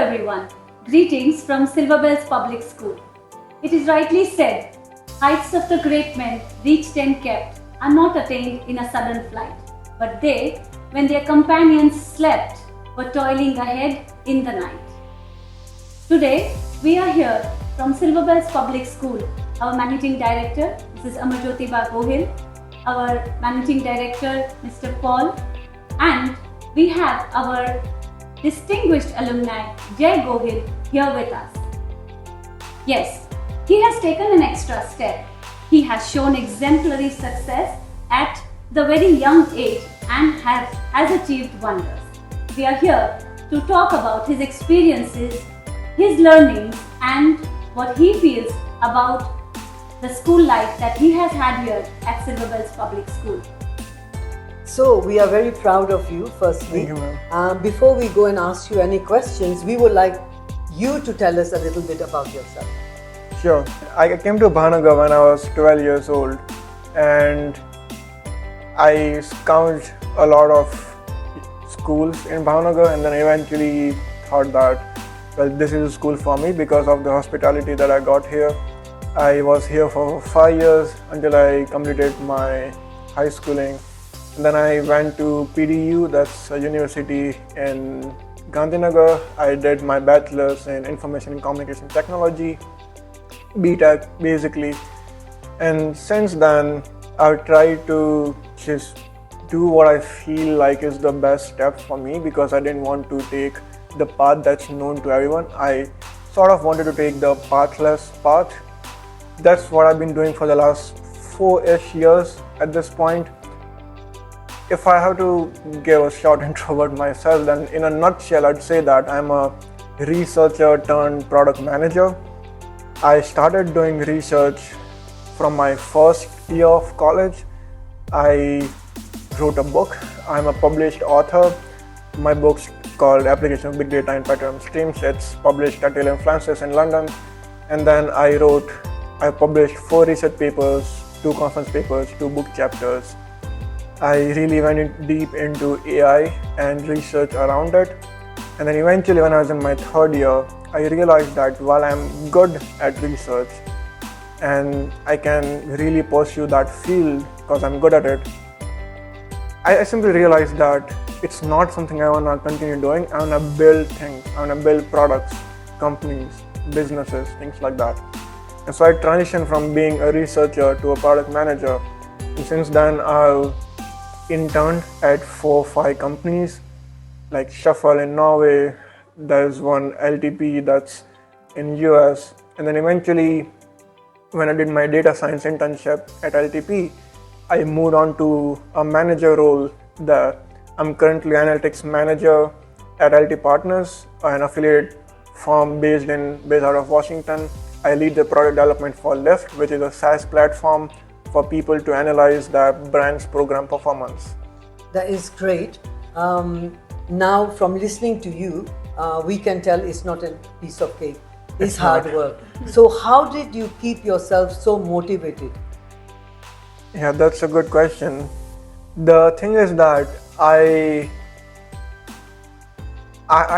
everyone. Greetings from Silver Bells Public School. It is rightly said, heights of the great men reached and kept are not attained in a sudden flight, but they, when their companions slept, were toiling ahead in the night. Today, we are here from Silver Bells Public School. Our Managing Director, Mrs. Amarjyotiba Gohil, our Managing Director, Mr. Paul, and we have our distinguished alumni, Jay Gohil, here with us. Yes, he has taken an extra step. He has shown exemplary success at the very young age and has achieved wonders. We are here to talk about his experiences, his learnings, and what he feels about the school life that he has had here at Silver Bells Public School. So we are very proud of you, firstly. Thank you, ma'am. Before we go and ask you any questions, we would like you to tell us a little bit about yourself. Sure. I came to Bhavnagar when I was 12 years old, and I scouted a lot of schools in Bhavnagar, and then eventually thought that, well, this is a school for me because of the hospitality that I got here. I was here for 5 years until I completed my high schooling. And then I went to PDU, that's a university in Gandhinagar. I did my bachelor's in Information and Communication Technology, BTech basically. And since then, I've tried to just do what I feel like is the best step for me because I didn't want to take the path that's known to everyone. I sort of wanted to take the pathless path. That's what I've been doing for the last 4-ish years at this point. If I have to give a short intro about myself, then in a nutshell, I'd say that I'm a researcher turned product manager. I started doing research from my first year of college. I wrote a book. I'm a published author. My book's called Application of Big Data in Pattern Streams. It's published at Taylor & Francis in London. And then I published 4 research papers, 2 conference papers, 2 book chapters. I really went deep into AI and research around it. And then eventually when I was in my 3rd year, I realized that while I'm good at research and I can really pursue that field because I'm good at it, I simply realized that it's not something I want to continue doing. I want to build things. I want to build products, companies, businesses, things like that. And so I transitioned from being a researcher to a product manager. And since then, I've interned at 4 or 5 companies like Shuffle in Norway. There's one LTP that's in US. And then eventually, when I did my data science internship at LTP, I moved on to a manager role there. I'm currently analytics manager at LT Partners, an affiliate firm based out of Washington. I lead the product development for Lyft, which is a SaaS platform for people to analyze their brand's program performance. That is great. Now, from listening to you, we can tell it's not a piece of cake. It's hard work. So how did you keep yourself so motivated? Yeah, that's a good question. The thing is that I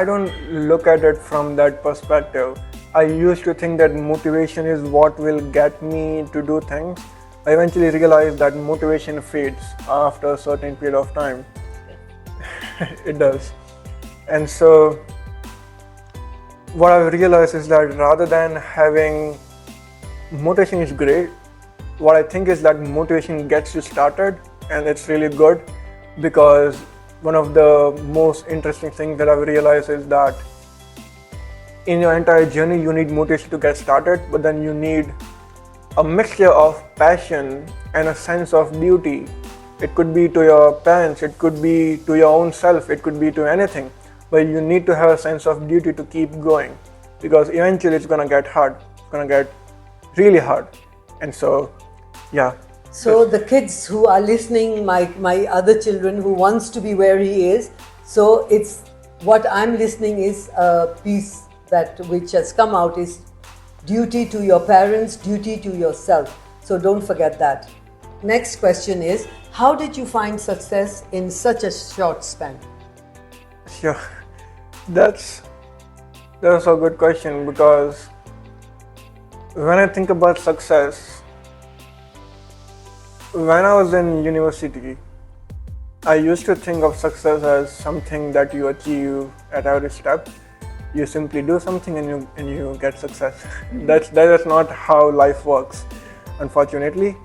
don't look at it from that perspective. I used to think that motivation is what will get me to do things. I eventually realized that motivation fades after a certain period of time. It does. And so what I've realized is that rather than having motivation is great, what I think is that motivation gets you started, and it's really good because one of the most interesting things that I've realized is that in your entire journey, you need motivation to get started, but then you need a mixture of passion and a sense of duty. It could be to your parents, it could be to your own self, it could be to anything, but you need to have a sense of duty to keep going because eventually it's going to get hard. It's going to get really hard. And so, yeah. So the kids who are listening, my other children who wants to be where he is, so it's what I'm listening is a piece which has come out is duty to your parents, duty to yourself. So don't forget that. Next question is, how did you find success in such a short span? Sure. That's That's a good question, because when I think about success, when I was in university, I used to think of success as something that you achieve at every step. You simply do something and you get success. That is not how life works, unfortunately.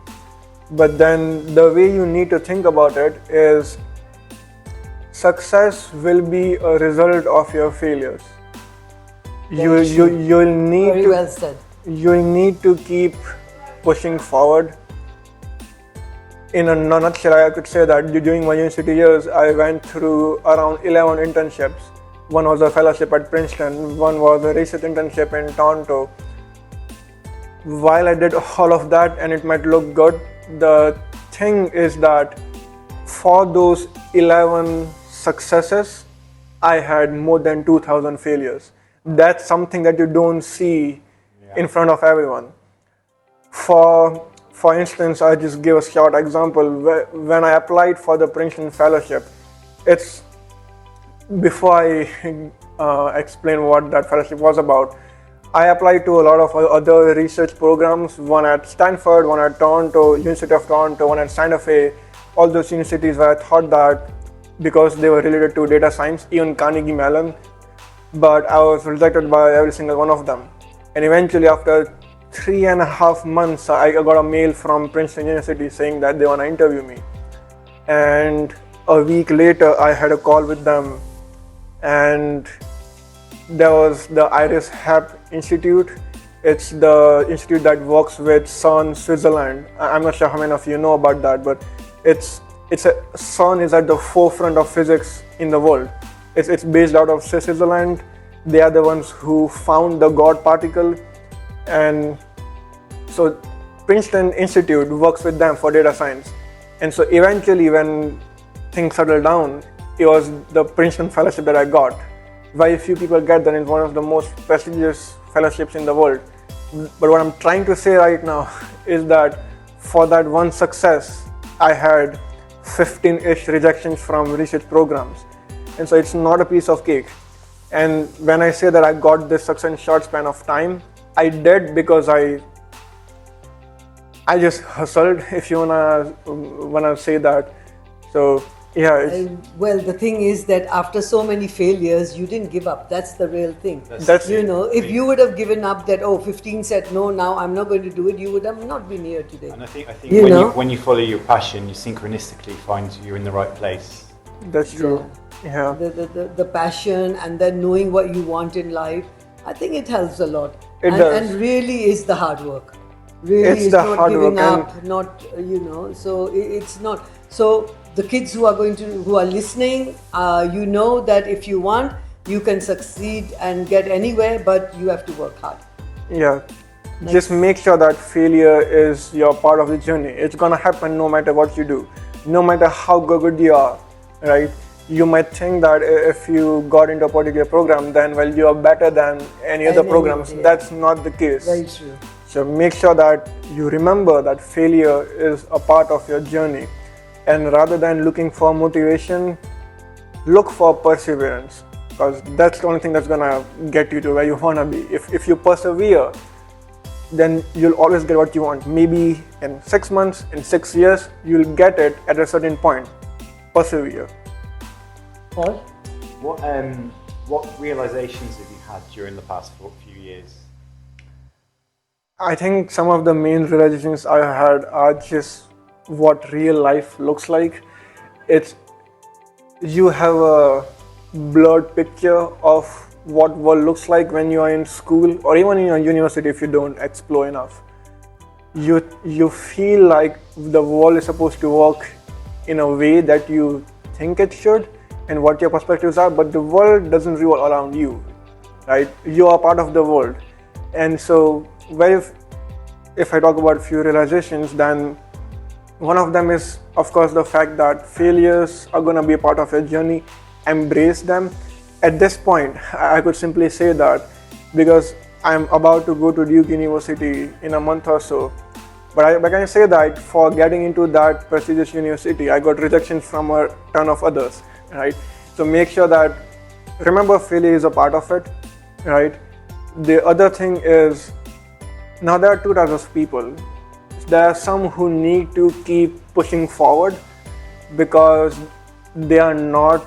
But then the way you need to think about it is success will be a result of your failures. You'll need Very to, well said. you'll need to keep pushing forward. In a nutshell, I could say that during my university years, I went through around 11 internships. One was a fellowship at Princeton, one was a research internship in Toronto. While I did all of that and it might look good, the thing is that for those 11 successes, I had more than 2,000 failures. That's something that you don't see in front of everyone. For instance, I just give a short example. When I applied for the Princeton Fellowship, it's before I explain what that fellowship was about, I applied to a lot of other research programs, one at Stanford, one at Toronto, University of Toronto, one at Santa Fe, all those universities where I thought that because they were related to data science, even Carnegie Mellon, but I was rejected by every single one of them. And eventually after 3.5 months, I got a mail from Princeton University saying that they want to interview me. And a week later, I had a call with them, and there was the Iris Hep Institute. It's the institute that works with CERN, Switzerland. I'm not sure how many of you know about that, but CERN is at the forefront of physics in the world. It's based out of Switzerland. They are the ones who found the God particle, and so Princeton Institute works with them for data science. And so eventually, when things settled down, it was the Princeton Fellowship that I got. Very few people get that. It's one of the most prestigious fellowships in the world. But what I'm trying to say right now is that for that one success, I had 15-ish rejections from research programs. And so it's not a piece of cake. And when I say that I got this success in a short span of time, I did because I just hustled, if you wanna say that. So yeah. Well, the thing is that after so many failures, you didn't give up. That's the real thing. That's you know, if you would have given up that 15 said no, now I'm not going to do it, you would have not been here today. And I think when you follow your passion, you synchronistically find you're in the right place. That's true. Yeah. The passion and then knowing what you want in life, I think it helps a lot. It does. And really is the hard work. Really It's is the not hard giving work up, not, so it's not. So the kids who are listening, you know that if you want, you can succeed and get anywhere, but you have to work hard. Yeah. Just make sure that failure is your part of the journey. It's gonna happen no matter what you do, no matter how good you are, right? You might think that if you got into a particular program, then well, you are better than any other programs. Yeah. That's not the case. Very true. So make sure that you remember that failure is a part of your journey. And rather than looking for motivation, look for perseverance, because that's the only thing that's gonna get you to where you wanna be. If you persevere, then you'll always get what you want. Maybe in 6 months, in 6 years, you'll get it at a certain point. Persevere. Paul? What realizations have you had during the past few years? I think some of the main realizations I had are just what real life looks like. You have a blurred picture of what world looks like when you are in school or even in your university if you don't explore enough. You feel like the world is supposed to work in a way that you think it should and what your perspectives are, but the world doesn't revolve around you, right? You are part of the world. And so if I talk about a few realizations, then one of them is, of course, the fact that failures are going to be a part of your journey. Embrace them. At this point, I could simply say that because I'm about to go to Duke University in a month or so. But I can say that for getting into that prestigious university, I got rejections from a ton of others, right? So make sure that, remember, failure is a part of it. right? The other thing is, now there are two types of people. There are some who need to keep pushing forward because they are not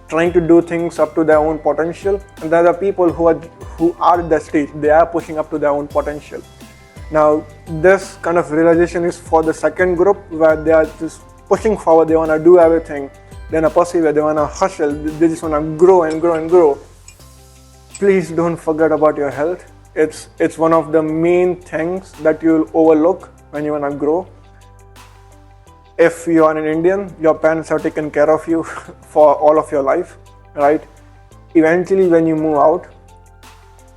trying to do things up to their own potential, and there are people who are at that stage. They are pushing up to their own potential. Now, this kind of realization is for the second group, where they are just pushing forward. They want to do everything. They want to persevere. They want to hustle. They just want to grow and grow and grow. Please don't forget about your health. It's one of the main things that you'll overlook when you want to grow. If you are an Indian, your parents have taken care of you for all of your life, right? Eventually, when you move out,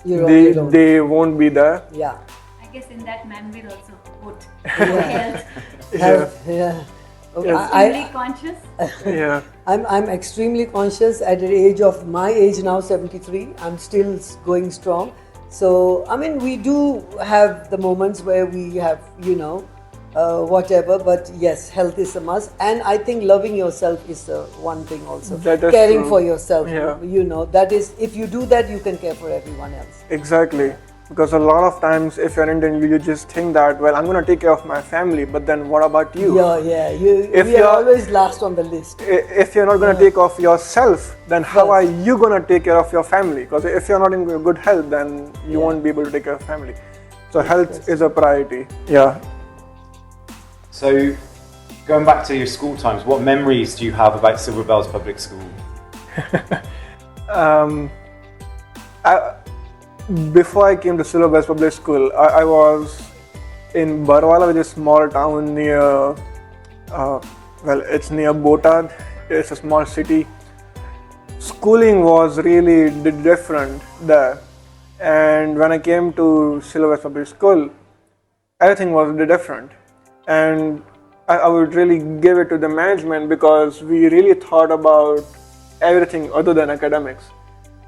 they won't be there. Yeah. I guess in that man will also put health. Health, yeah. Extremely conscious. Yeah. I'm extremely conscious. At the age of my age now, 73, I'm still going strong. So, I mean, we do have the moments where we have, whatever, but yes, health is a must. And I think loving yourself is one thing also. That is caring true. for yourself, Yeah. that is, if you do that, you can care for everyone else. Exactly. Because a lot of times, if you're Indian, you just think that, well, I'm going to take care of my family, but then what about you? Yeah. We are always last on the list. If you're not going to take care of yourself, then how are you going to take care of your family? Because if you're not in good health, then you won't be able to take care of family. So health is a priority. Yeah. So, going back to your school times, what memories do you have about Silver Bells Public School? Before I came to Silver Bells Public School, I was in Barwala, which is a small town near, it's near Botad. It's a small city. Schooling was really different there. And when I came to Silver Bells Public School, everything was different. And I would really give it to the management because we really thought about everything other than academics.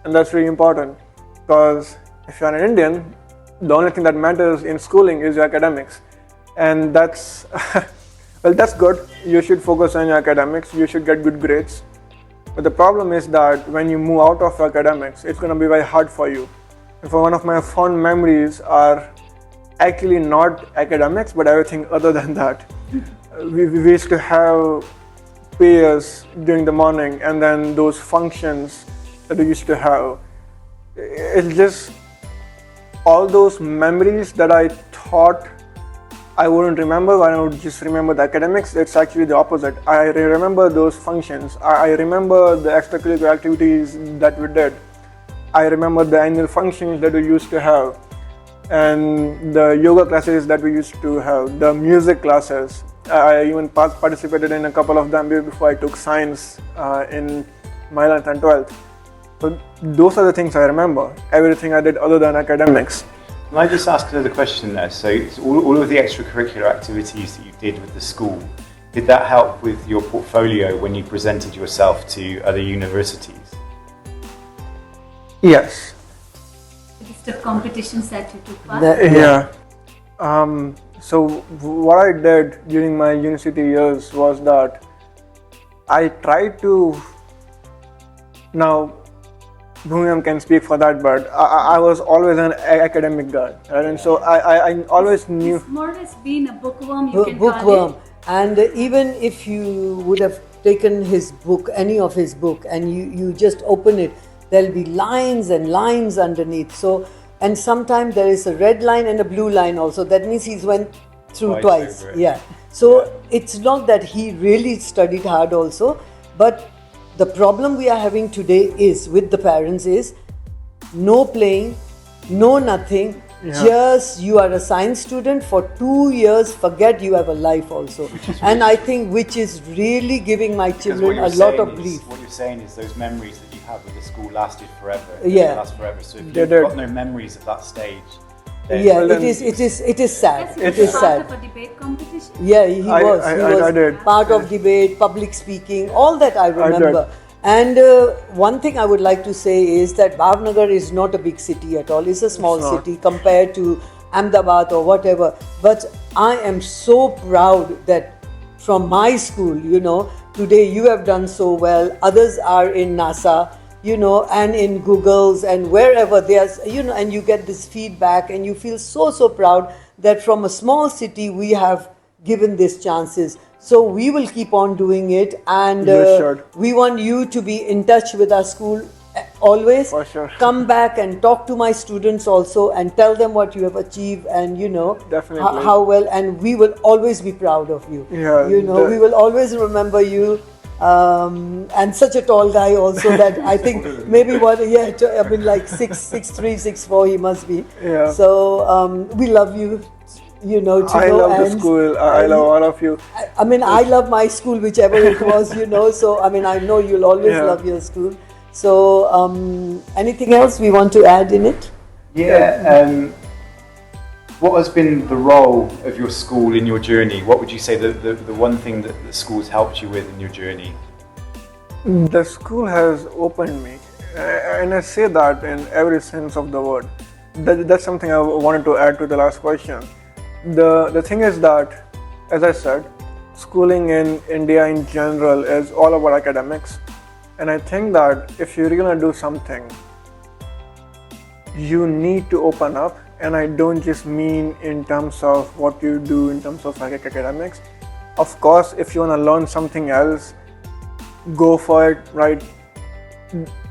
And that's really important because if you're an Indian, the only thing that matters in schooling is your academics. And that's, that's good. You should focus on your academics. You should get good grades. But the problem is that when you move out of academics, it's going to be very hard for you. And for one of my fond memories are actually not academics, but everything other than that. We used to have prayers during the morning and then those functions that we used to have. It's just all those memories that I thought I wouldn't remember when I would just remember the academics. It's actually the opposite. I remember those functions. I remember the extracurricular activities that we did. I remember the annual functions that we used to have and the yoga classes that we used to have, the music classes. I even participated in a couple of them before I took science in my 11th and 12th. So those are the things I remember, everything I did other than academics. Can I just ask another question there? So all of the extracurricular activities that you did with the school, did that help with your portfolio when you presented yourself to other universities? Yes. List of competitions that you took part. Yeah. So what I did during my university years was that I tried to, now Bhumiyam can speak for that, but I was always an academic guy, right? And so I always knew. It's more or less been a bookworm, you can Bookworm. call it. And even if you would have taken his book, any of his book, and you just open it, there'll be lines and lines underneath. So, and sometimes there is a red line and a blue line also. That means he's went through twice. Yeah. So it's not that he really studied hard also, but the problem we are having today is with the parents is no playing, no nothing. Yeah. Just you are a science student for 2 years, forget you have a life also. And I think which is really giving my children a lot of grief. What you're saying is those memories that you have with the school lasted forever. Yeah. Last forever. So if They you've did. got no memories of that stage, then Yeah, Well, it is sad. Yes, It you is were sad. part of a debate competition. Yeah, he was. I He was did. part of debate, public speaking, all that I remember. did. And one thing I would like to say is that Bhavnagar is not a big city at all. It's a small It's not. city compared to Ahmedabad or whatever. But I am so proud that from my school, today you have done so well. Others are in NASA. and in Googles and wherever there's, and you get this feedback and you feel so proud that from a small city we have given these chances. So we will keep on doing it, and You should. we want you to be in touch with our school always. For sure. Come back and talk to my students also and tell them what you have achieved, and Definitely. how well, and we will always be proud of you. Yeah, We will always remember you. And such a tall guy also that I think maybe like 6'3", 6'4" he must be. Yeah. So we love you, I love the school. I love all of you. I love my school, whichever it was, so I know you'll always love your school. So anything else we want to add in it? Yeah. What has been the role of your school in your journey? What would you say the one thing that the school's helped you with in your journey? The school has opened me, and I say that in every sense of the word. That's something I wanted to add to the last question. The thing is that, as I said, schooling in India in general is all about academics, and I think that if you're gonna do something, you need to open up. And I don't just mean in terms of what you do in terms of academics. Of course, if you want to learn something else, go for it, right?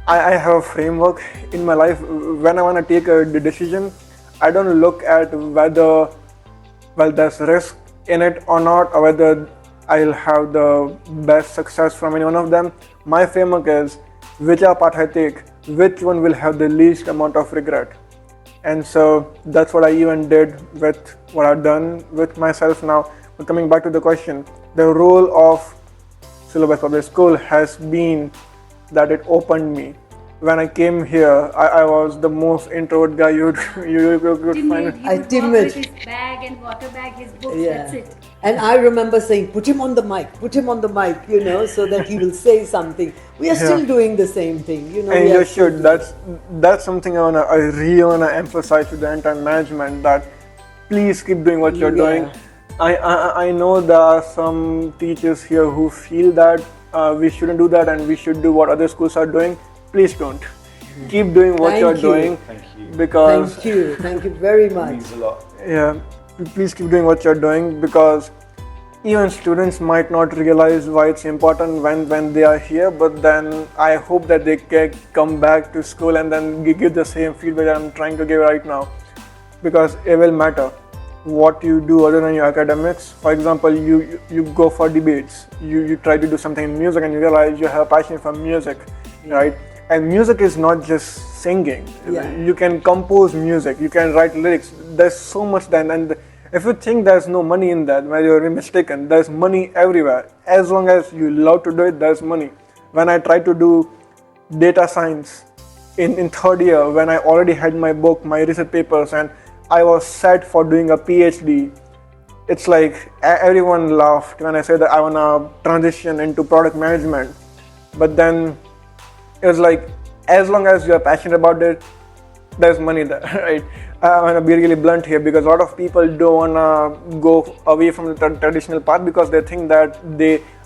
I have a framework in my life. When I want to take a decision, I don't look at whether, there's risk in it or not, or whether I'll have the best success from any one of them. My framework is, whichever path I take, which one will have the least amount of regret. And so that's what I even did with what I've done with myself now. But coming back to the question, the role of Syllabus Public School has been that it opened me. When I came here, I was the most introvert guy you could find. He would walk with his bag and water bag, his books, that's it. And I remember saying, put him on the mic, so that he will say something. We are still doing the same thing, And you should. That's something I really wanna emphasize to the entire management, that please keep doing what you're doing. I know there are some teachers here who feel that we shouldn't do that and we should do what other schools are doing. Please don't. Keep doing what you're doing. Thank you. Because Thank you very much. It means a lot. yeah, please keep doing what you're doing, because even students might not realize why it's important when they are here, but then I hope that they can come back to school and then give the same feedback that I'm trying to give right now, because it will matter what you do other than your academics. For example, you go for debates, you try to do something in music and you realize you have a passion for music, right? And music is not just singing. You can compose music, you can write lyrics. There's so much then, and if you think there's no money in that, well, you're mistaken. There's money everywhere. As long as you love to do it, there's money. When I tried to do data science in third year, when I already had my book, my research papers, and I was set for doing a PhD, it's like everyone laughed when I said that I want to transition into product management. But then it was like, as long as you're passionate about it, there's money there, right? I'm going to be really blunt here, because a lot of people don't want to go away from the traditional path because they think that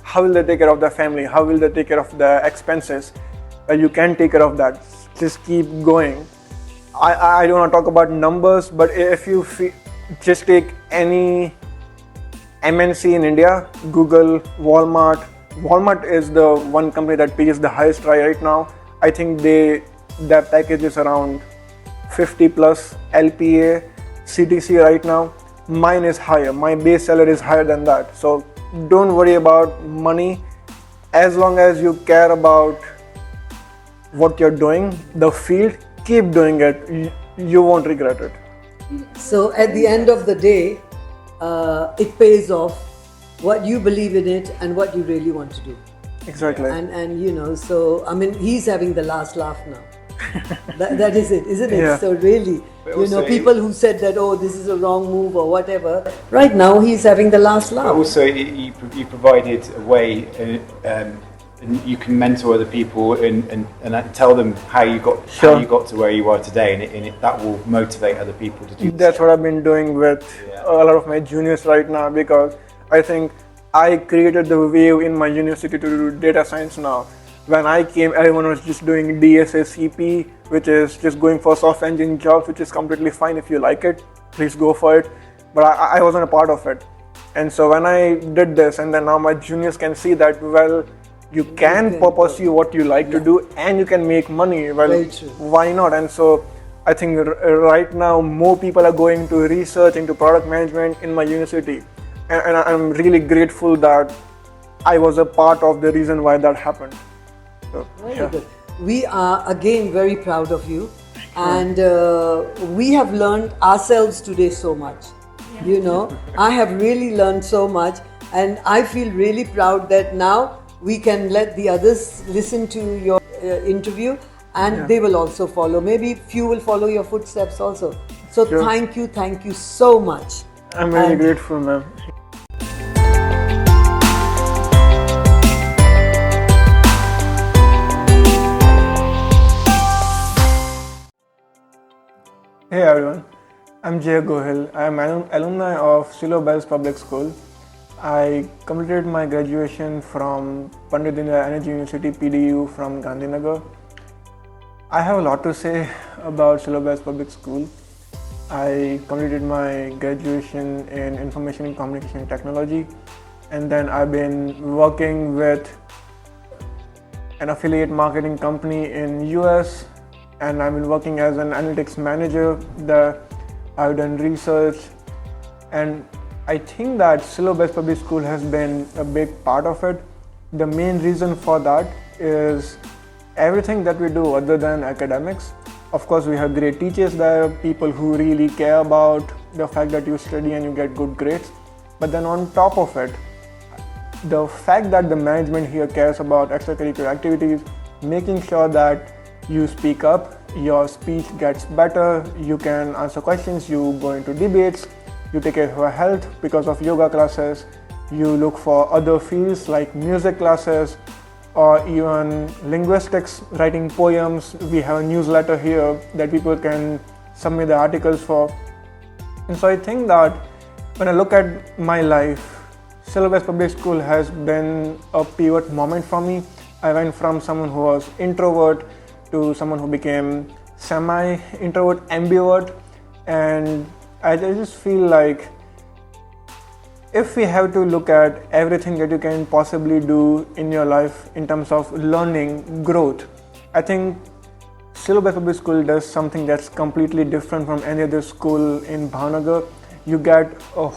how will they take care of their family? How will they take care of their expenses? You can take care of that. Just keep going. I don't want to talk about numbers, but if you just take any MNC in India, Google, Walmart. Walmart is the one company that pays the highest right now. I think their package is around 50 plus LPA, CTC right now. Mine is higher. My base salary is higher than that. So don't worry about money. As long as you care about what you're doing, the field, keep doing it. You won't regret it. So at the end of the day, it pays off what you believe in it and what you really want to do. Exactly. And so he's having the last laugh now. that is it, isn't it? Yeah. So really, But also people who said that, oh, this is a wrong move or whatever, right now he's having the last laugh. But also, you provided a way, and you can mentor other people and tell them how you got to where you are today, and that will motivate other people to do. That's what I've been doing with a lot of my juniors right now, because I think I created the wave in my university to do data science now. when I came, everyone was just doing DSA which is just going for software engineering jobs, which is completely fine. If you like it, please go for it. But I wasn't a part of it. And so when I did this, and then now my juniors can see that, well, you can pursue what you like to do and you can make money. Well, why not? And so I think right now more people are going to research into product management in my university. And I'm really grateful that I was a part of the reason why that happened. So, Very good. We are again very proud of you, and we have learned ourselves today so much. You know, I have really learned so much, and I feel really proud that now we can let the others listen to your interview, and they will also follow. Maybe few will follow your footsteps also. So thank you so much. I'm really grateful, ma'am. Hey everyone, I'm Gohil. I am an alumni of Silobel's Public School. I completed my graduation from Pandit Deenayal Energy University, PDU from Gandhinagar. I have a lot to say about Silobel's Public School. I completed my graduation in Information and Communication Technology, and then I've been working with an affiliate marketing company in US, and I've been working as an analytics manager there. I've done research, and I think that Silobel's Public School has been a big part of it. The main reason for that is everything that we do other than academics. Of course, we have great teachers there, people who really care about the fact that you study and you get good grades. But then on top of it, the fact that the management here cares about extracurricular activities, making sure that you speak up, your speech gets better, you can answer questions, you go into debates, you take care of your health because of yoga classes, you look for other fields like music classes or even linguistics, writing poems. We have a newsletter here that people can submit the articles for. And so I think that when I look at my life, Silobel's Public School has been a pivot moment for me. I went from someone who was introvert to someone who became semi-introvert, ambivert, and I just feel like if we have to look at everything that you can possibly do in your life in terms of learning, growth, I think Silobel's Public School does something that's completely different from any other school in Bhavnagar. You get a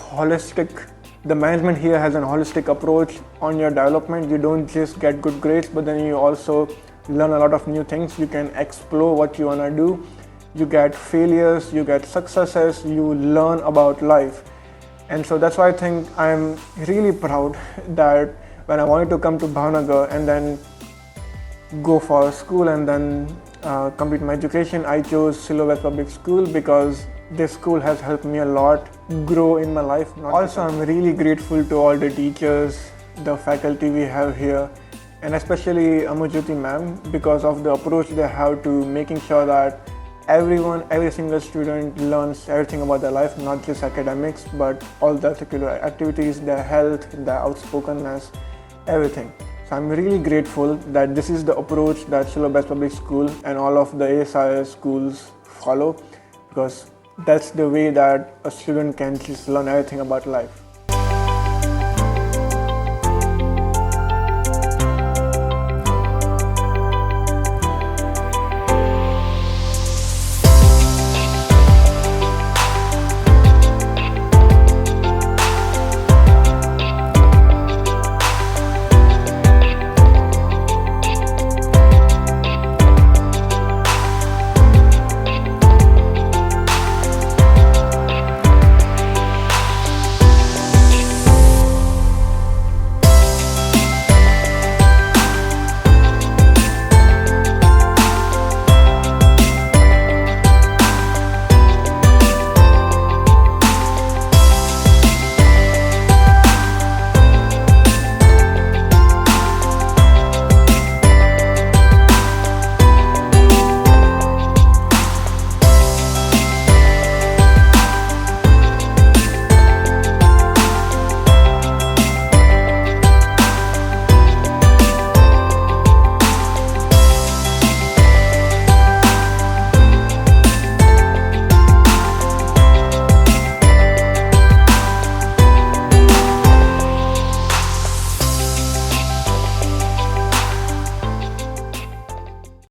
the management here has an holistic approach on your development. You don't just get good grades, but then you also learn a lot of new things. You can explore what you want to do. You get failures, you get successes, you learn about life. And so that's why I think I'm really proud that when I wanted to come to Bhavnagar and then go for school and then complete my education, I chose Silobel's Public School because this school has helped me a lot grow in my life. Also, I'm really grateful to all the teachers, the faculty we have here, and especially Amujyoti ma'am, because of the approach they have to making sure that every single student learns everything about their life, not just academics, but all the extracurricular activities, their health, their outspokenness, everything. So I'm really grateful that this is the approach that Silobel's Public School and all of the ASIS schools follow, because that's the way that a student can just learn everything about life.